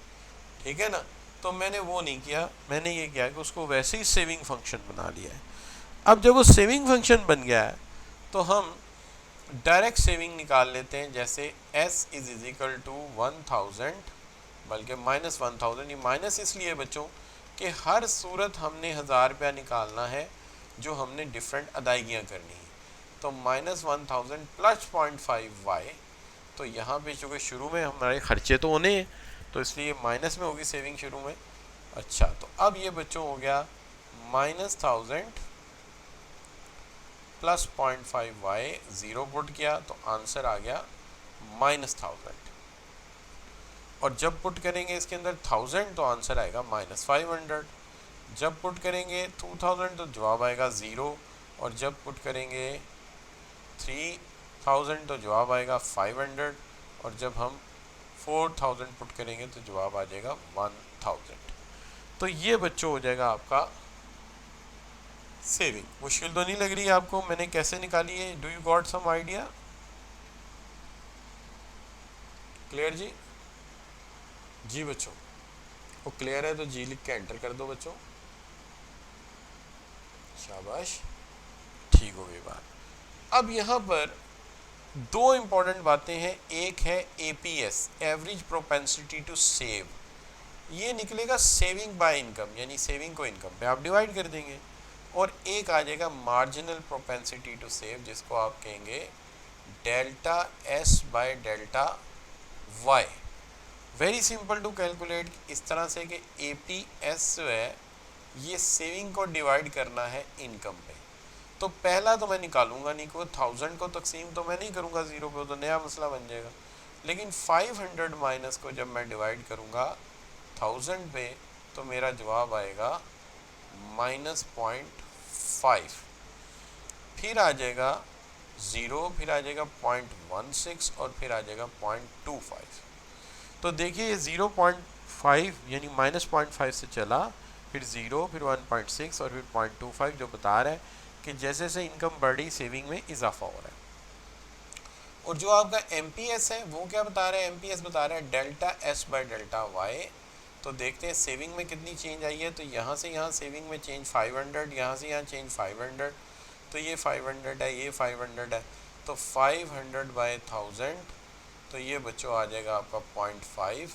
ठीक है ना। तो मैंने वो नहीं किया, मैंने ये किया कि उसको वैसे ही सेविंग फंक्शन बना लिया है। अब जब वो सेविंग फंक्शन बन गया है तो हम डायरेक्ट सेविंग निकाल लेते हैं, जैसे s इज इजिकल टू 1000, बल्कि -1000। ये माइनस इसलिए बच्चों कि हर सूरत हमने 1000 रुपया निकालना है जो हमने डिफरेंट अदायगियाँ करनी है। तो -1000 प्लस 0.5 वाई, तो यहाँ पे चूँकि शुरू में हमारे खर्चे तो होने हैं तो इसलिए माइनस में होगी सेविंग शुरू में। अच्छा, तो अब ये बच्चों हो गया -1000 प्लस 0.5 वाई, ज़ीरो पुट किया तो आंसर आ गया -1000, और जब पुट करेंगे इसके अंदर 1000 तो आंसर आएगा -500। जब पुट करेंगे 2000 तो जवाब आएगा 0, और जब पुट करेंगे 3000 तो जवाब आएगा 500, और जब हम 4000 पुट करेंगे तो जवाब आ जाएगा 1000। तो ये बच्चों हो जाएगा आपका सेविंग। मुश्किल तो नहीं लग रही है आपको मैंने कैसे निकाली है? Do you got some idea? Clear जी? जी बच्चों, वो क्लियर है तो जी लिख के एंटर कर दो बच्चों, शाबाश, ठीक हो गई बात। अब यहाँ पर दो इंपॉर्टेंट बातें हैं, एक है APS, average propensity to save, ये निकलेगा सेविंग बाय इनकम, यानी सेविंग को इनकम पे आप डिवाइड कर देंगे, और एक आ जाएगा मार्जिनल प्रोपेंसिटी टू सेव, जिसको आप कहेंगे delta S by delta Y. Very simple to calculate, इस तरह से कि एपीएस जो है ये सेविंग को डिवाइड करना है इनकम पे। तो पहला तो मैं निकालूंगा नहीं, को 1000 को तकसीम तो मैं नहीं करूंगा 0 पे, तो नया मसला बन जाएगा। लेकिन 500 माइनस को जब मैं डिवाइड करूंगा 1000 पे तो मेरा जवाब आएगा -0.5, फिर आ जाएगा 0, फिर आ जाएगा 0.16 और फिर आ जाएगा 0.25। तो देखिए ये 0.5 यानी -0.5 से चला, फिर 0, फिर 1.6 और फिर 0.25, जो बता रहा है कि जैसे जैसे इनकम बढ़ी सेविंग में इजाफा हो रहा है। और जो आपका एमपीएस है वो क्या बता रहा है? एमपीएस बता रहा है delta S by delta Y. तो देखते हैं सेविंग में कितनी चेंज आई है। तो यहाँ से यहाँ सेविंग में चेंज 500, यहाँ से यहाँ चेंज 500, तो ये 500 है, ये 500 है, तो 500 बाय 1000, तो ये बच्चों आ जाएगा आपका 0.5,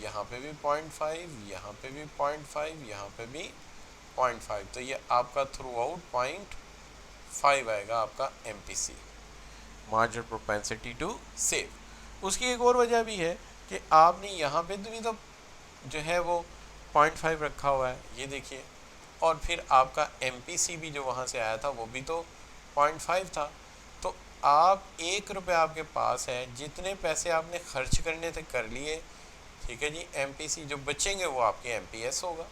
यहाँ पे भी 0.5, यहाँ पे भी 0.5, यहाँ पे भी 0.5, तो ये आपका थ्रू आउट 0.5 आएगा आपका MPC, marginal propensity to save. उसकी एक और वजह भी है कि आपने यहाँ पे भी तो जो है वो 0.5 रखा हुआ है, ये देखिए। और फिर आपका MPC भी जो वहाँ से आया था वो भी तो 0.5 था। तो आप 1 रुपये आपके पास है, जितने पैसे आपने खर्च करने थे कर लिए, ठीक है जी। MPC जो बचेंगे वो आपके MPS होगा,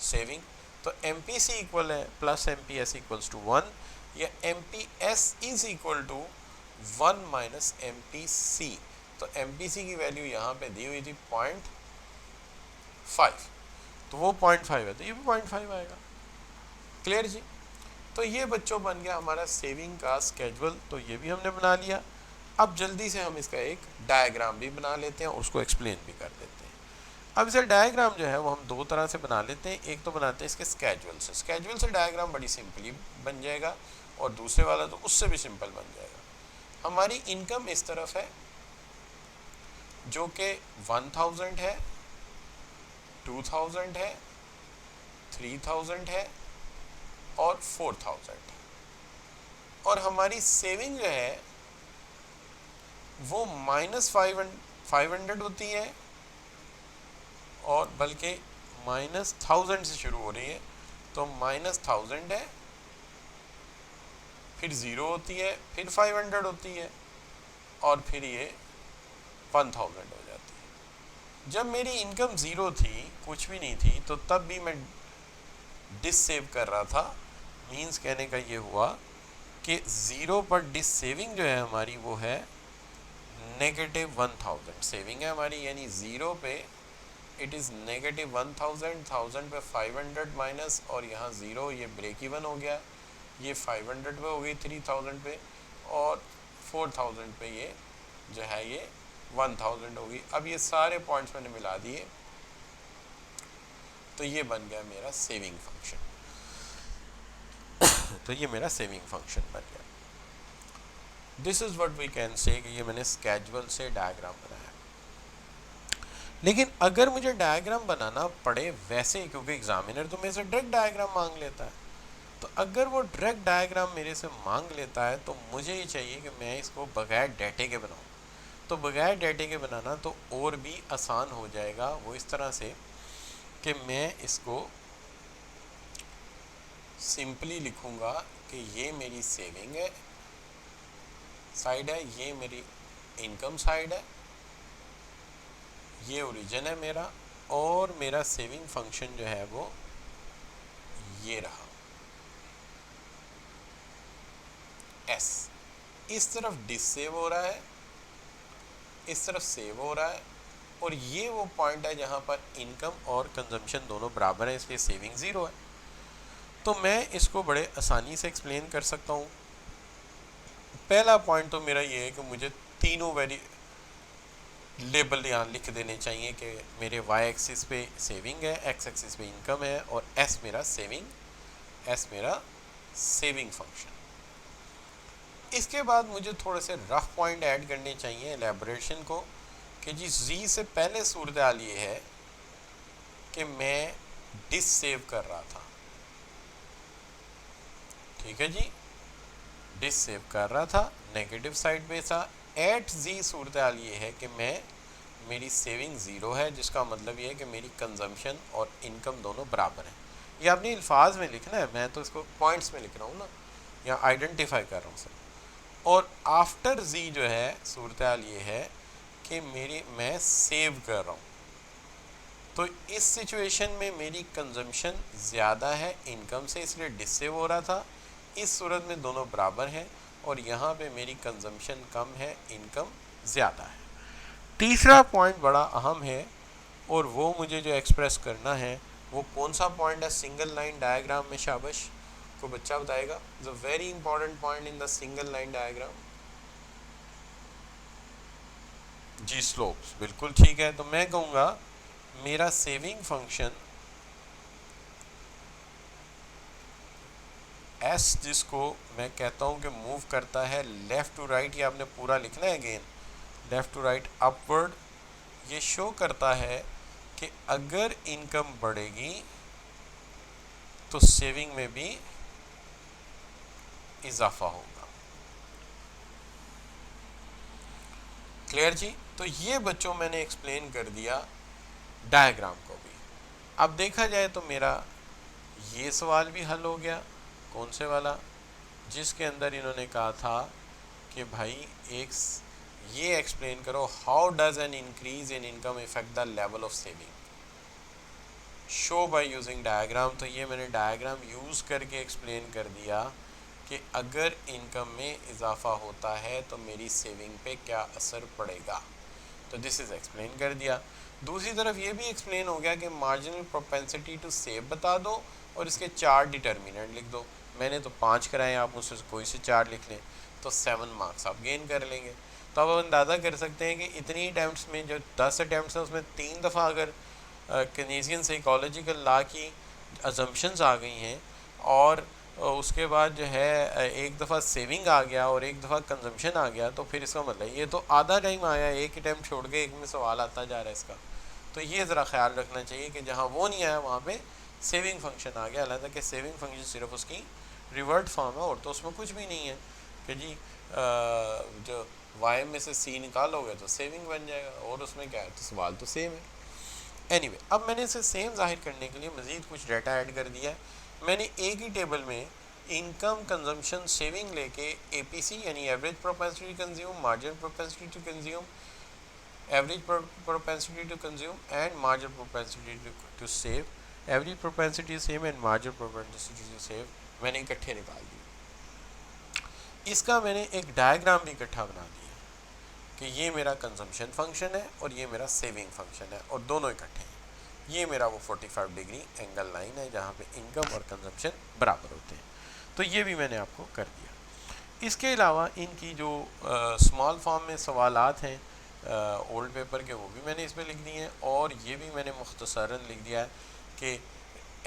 सेविंग। तो MPC इक्वल है प्लस MPS इक्वल्स टू 1, या MPS is equal to 1 minus MPC। तो MPC की वैल्यू यहाँ पे दी हुई थी 0.5, तो वो 0.5 है, तो ये भी 0.5 आएगा। क्लियर जी। तो ये बच्चों बन गया हमारा सेविंग का स्केड्यूल, तो ये भी हमने बना लिया। अब जल्दी से हम इसका एक डायग्राम भी बना लेते हैं, उसको एक्सप्लेन भी कर देते हैं। अब इसे डायग्राम जो है वो हम दो तरह से बना लेते हैं। एक तो बनाते हैं इसके स्केड्यूल से, स्केड्यूल से डायग्राम बड़ी सिंपली बन जाएगा, और दूसरे वाला तो उससे भी सिंपल बन जाएगा। हमारी इनकम इस तरफ है जो कि 1000 है, 2000 है, 3000 है और 4000 है। और हमारी सेविंग जो है वो -500 होती है, और बल्कि -1000 से शुरू हो रही है, तो -1000 है, फिर 0 होती है, फिर 500 होती है, और फिर ये 1000 हो जाती है। जब मेरी इनकम 0 थी, कुछ भी नहीं थी, तो तब भी मैं डिस सेव कर रहा था। मींस कहने का ये हुआ कि 0 पर डिस सेविंग जो है हमारी वो है -1000 सेविंग है हमारी, यानी 0 पे इट इज़ -1000, 1000 पे 500 माइनस, और यहाँ 0, ये ब्रेक इवन हो गया। ये 500 पे हो गई 3000 पे, और 4000 पे ये जो है ये 1000 होगी। अब ये सारे पॉइंट्स मैंने मिला दिए, तो ये बन गया मेरा सेविंग फंक्शन। तो ये मेरा सेविंग फंक्शन बन गया। This is what we can say कि ये मैंने स्केड्यूल से डायग्राम बनाया। लेकिन अगर मुझे डायग्राम बनाना पड़े वैसे, क्योंकि एग्जामिनर तो मेरे से डायरेक्ट डायग्राम मांग लेता है, तो अगर वो डायरेक्ट डायग्राम मेरे से मांग लेता है तो मुझे ये चाहिए कि मैं इसको बगैर डेटे के बनाऊँ। तो बगैर डेटे के बनाना तो और भी आसान हो जाएगा, वो इस तरह से कि मैं इसको सिंपली लिखूँगा कि ये मेरी सेविंग है साइड है, ये मेरी इनकम साइड है, ये ओरिजिन है मेरा, और मेरा सेविंग फंक्शन जो है वो ये रहा एस। इस तरफ डिस सेव हो रहा है, इस तरफ सेव हो रहा है, और ये वो पॉइंट है जहाँ पर इनकम और कंजम्पशन दोनों बराबर है, इसलिए सेविंग 0 है। तो मैं इसको बड़े आसानी से एक्सप्लेन कर सकता हूँ। पहला पॉइंट तो मेरा ये है कि मुझे तीनों लेबल यहाँ लिख देने चाहिए कि मेरे y एक्सिस पे सेविंग है, x एक्सिस पे इनकम है, और s मेरा सेविंग फंक्शन। इसके बाद मुझे थोड़े से रफ पॉइंट ऐड करने चाहिए एलैबोरेशन को, कि जी z से पहले सूरत हाल ये है कि मैं डिस सेव कर रहा था, ठीक है जी, डिस सेव कर रहा था, नेगेटिव साइड पे था। एट जी सूरत हाल ये है कि मेरी सेविंग 0 है, जिसका मतलब ये है कि मेरी कंजम्पशन और इनकम दोनों बराबर हैं। ये आपने अल्फाज में लिखना है, मैं तो इसको पॉइंट्स में लिख रहा हूँ ना, या आइडेंटिफाई कर रहा हूँ सर। और आफ्टर जी जो है सूरत हाल ये है कि मैं सेव कर रहा हूँ। तो इस सिचुएशन में मेरी कंजम्पशन ज़्यादा है इनकम से, इसलिए डिस सेव हो रहा था। इस सूरत में दोनों बराबर हैं, और यहाँ पे मेरी कंजम्पशन कम है, इनकम ज़्यादा है। तीसरा पॉइंट बड़ा अहम है, और वो मुझे जो एक्सप्रेस करना है वो कौन सा पॉइंट है सिंगल लाइन डायग्राम में? शाबाश, को बच्चा बताएगा। The very important point in the single line diagram. जी स्लोप्स, बिल्कुल ठीक है। तो मैं कहूँगा मेरा सेविंग फंक्शन एस, जिसको मैं कहता हूँ कि मूव करता है लेफ़्ट टू राइट, ये आपने पूरा लिखना है again, left to right upward, ये शो करता है कि अगर इनकम बढ़ेगी तो सेविंग में भी इजाफा होगा। क्लियर जी? तो ये बच्चों मैंने एक्सप्लेन कर दिया डायग्राम को भी। अब देखा जाए तो मेरा ये सवाल भी हल हो गया। कौन से वाला? जिसके अंदर इन्होंने कहा था कि भाई ये एक्सप्लेन करो, how does an increase in income effect the level of saving, show by using diagram. तो ये मैंने डायग्राम यूज़ करके एक्सप्लेन कर दिया कि अगर इनकम में इजाफा होता है तो मेरी सेविंग पे क्या असर पड़ेगा। तो दिस इज़ एक्सप्लेन कर दिया। दूसरी तरफ ये भी एक्सप्लेन हो गया कि मार्जिनल प्रोपेंसिटी टू सेव बता दो और इसके 4 डिटर्मिनेंट लिख दो। मैंने तो 5 कराए, आप मुझसे कोई से 4 लिख लें तो 7 मार्क्स आप गेन कर लेंगे। तो अब अंदाज़ा कर सकते हैं कि इतनी अटैम्प्ट्स में जो 10 अटैम्प्ट्स हैं उसमें 3 दफ़ा अगर कैनेडियन साइकोलॉजिकल लॉ की अजम्पशंस आ गई हैं और उसके बाद जो है एक दफ़ा सेविंग आ गया और एक दफ़ा कंजम्पशन आ गया, तो फिर इसका मतलब ये तो आधा टाइम आया, एक अटैम्प्ट छोड़ के एक में सवाल आता जा रहा है इसका। तो ये ज़रा ख्याल रखना चाहिए कि जहाँ वो नहीं आया वहाँ पे सेविंग फंक्शन आ गया। हालांकि कि सेविंग फंक्शन सिर्फ उसकी रिवर्ट फॉर्म है और तो उसमें कुछ भी नहीं है कि जी जो वाई में से सी निकालोगे तो सेविंग बन जाएगा और उसमें क्या है, तो सवाल तो सेम है। एनीवे, अब मैंने इसे सेम जाहिर करने के लिए मज़ीद कुछ डाटा ऐड कर दिया है। मैंने एक ही टेबल में इनकम, कंजम्पशन, सेविंग लेके एपीसी यानी average propensity to consume, marginal propensity to consume, average propensity to consume and marginal propensity to save, average propensity save and marginal propensity to save मैंने इकट्ठे निकाल दिए। इसका मैंने एक डायग्राम भी इकट्ठा बना दिया कि ये मेरा कंजम्पशन फंक्शन है और ये मेरा सेविंग फंक्शन है और दोनों इकट्ठे हैं। ये मेरा वो 45 डिग्री एंगल लाइन है जहाँ पे इनकम और कंजम्पशन बराबर होते हैं। तो ये भी मैंने आपको कर दिया। इसके अलावा इनकी जो स्मॉल फॉर्म में सवालात हैं ओल्ड पेपर के, वो भी मैंने इसमें लिख दिए हैं और ये भी मैंने मुख्तसरन लिख दिया है कि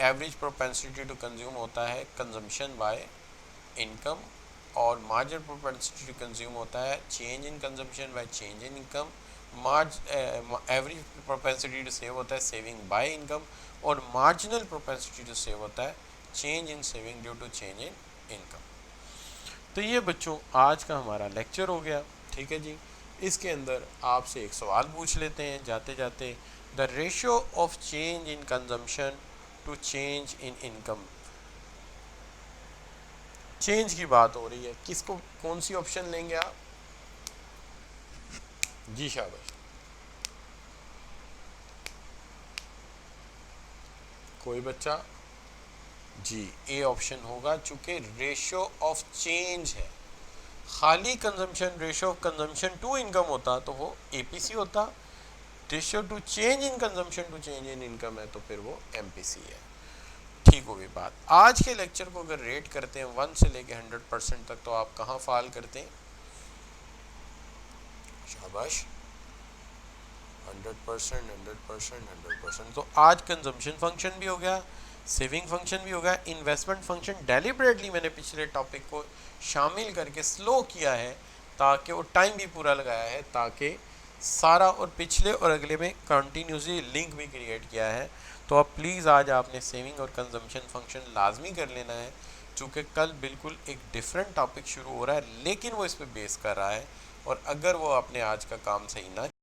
एवरेज प्रोपेंसिटी टू कंज्यूम होता है कंजम्पशन बाय इनकम और मार्जिनल प्रोपेंसिटी टू कंज्यूम होता है change in consumption by change in income, average propensity to save होता है सेविंग बाय इनकम और मार्जिनल प्रोपेंसिटी टू सेव होता है change in saving due to change in income. तो ये बच्चों आज का हमारा लेक्चर हो गया, ठीक है जी। इसके अंदर आपसे एक सवाल पूछ लेते हैं जाते जाते, the ratio of change in consumption to change in income. Change की बात हो रही है, किसको कौन सी ऑप्शन लेंगे आप? जी शाबाश, कोई बच्चा? जी, ए ऑप्शन होगा, चूंकि रेशियो ऑफ चेंज है। खाली consumption, ratio of consumption to income होता तो वो एपीसी होता, ratio to change in consumption to change in income है तो फिर वो एमपीसी है। ठीक हो गई बात। आज के लेक्चर को अगर रेट करते हैं 1 से लेके 100% तक तो आप कहाँ फाल करते हैं? शाबाश, 100%, 100%, 100%। तो आज कंजम्पशन फंक्शन भी हो गया, सेविंग फंक्शन भी होगा, इन्वेस्टमेंट फंक्शन डेलिबरेटली मैंने पिछले टॉपिक को शामिल करके स्लो किया है ताकि वो टाइम भी पूरा लगाया है ताकि सारा, और पिछले और अगले में कंटिन्यूसली लिंक भी क्रिएट किया है। तो अब प्लीज़ आज आपने सेविंग और कंजम्पशन फंक्शन लाजमी कर लेना है, चूँकि कल बिल्कुल एक डिफरेंट टॉपिक शुरू हो रहा है लेकिन वो इस पर बेस कर रहा है और अगर वो आपने आज का काम सही ना